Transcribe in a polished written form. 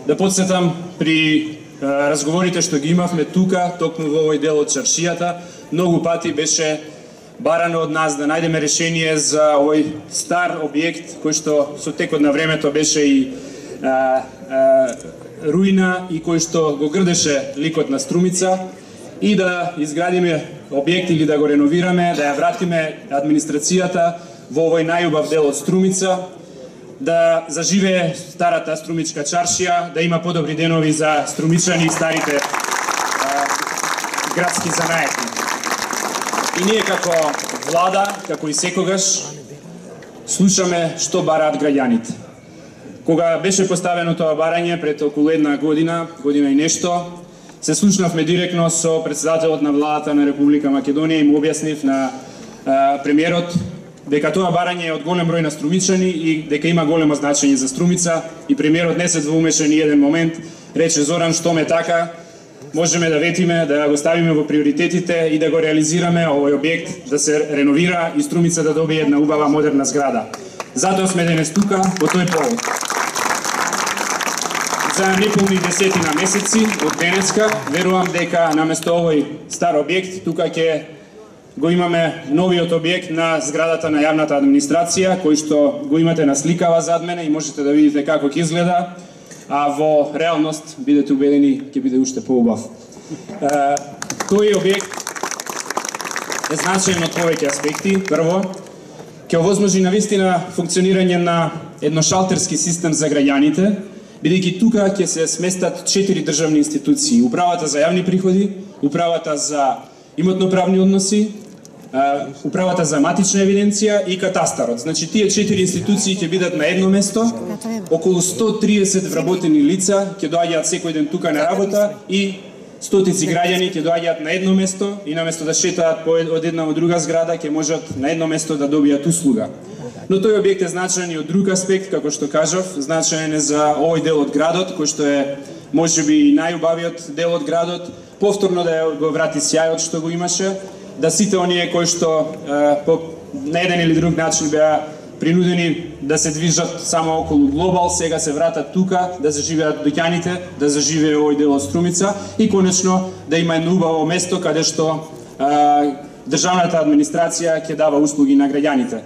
Да подсетам при разговорите што ги имавме тука, токму во овој дел од чаршијата, многу пати беше барано од нас да најдеме решение за овој стар објект кој што со текот на времето беше и руина и кој што го грдеше ликот на Струмица, и да изградиме објект или да го реновираме, да ја вратиме администрацијата во овој најубав дел од Струмица, да заживее старата струмичка чаршија, да има подобри денови за струмичани и старите градски занаети. И ние како влада, како и секогаш, слушаме што бараат граѓаните. Кога беше поставено тоа барање пред околу една година и нешто, се слушнавме директно со председателот на владата на Република Македонија и му објаснив на премиерот дека тоа барање е од голем број на струмичани и дека има големо значење за Струмица, и премиерот не се двоумеше ни еден момент, рече: Зоран, што ме така, можеме да ветиме, да го ставиме во приоритетите и да го реализираме овој објект, да се реновира и Струмица да добие една убава модерна зграда. Затоа сме денес тука по тој повод. За неполни 10 месеци од денеска, верувам дека наместо овој стар објект, тука ќе го имаме новиот објект на зградата на јавната администрација, кој што го имате на сликава зад мене и можете да видите како ќе изгледа, а во реалност, бидете убедени, ќе биде уште поубав. Тој објект е значаен од повеќе аспекти. Прво, ќе овозможи навистина функционирање на едношалтерски систем за граѓаните, бидејќи тука ќе се сместат 4 државни институции: Управата за јавни приходи, Управата за имотно-правни односи, Управата за матична евиденција и Катастарот. Значи, тие 4 институции ќе бидат на едно место, околу 130 вработени лица ќе доаѓаат секој ден тука на работа и стотици граѓани ќе доаѓаат на едно место и наместо да шетаат од една во друга зграда, ќе можат на едно место да добијат услуга. Но тој објект е значаен и од друг аспект, како што кажав, значаен е за овој дел од градот, кој што е можеби и најубавиот дел од градот, повторно да го врати сјајот што го имаше, да сите оние кои што на еден или друг начин беа принудени да се движат само околу Глобал, сега се вратат тука, да заживеат доќаните, да заживее овој дел од Струмица и конечно да има едно убаво место каде што државната администрација ќе дава услуги на граѓаните.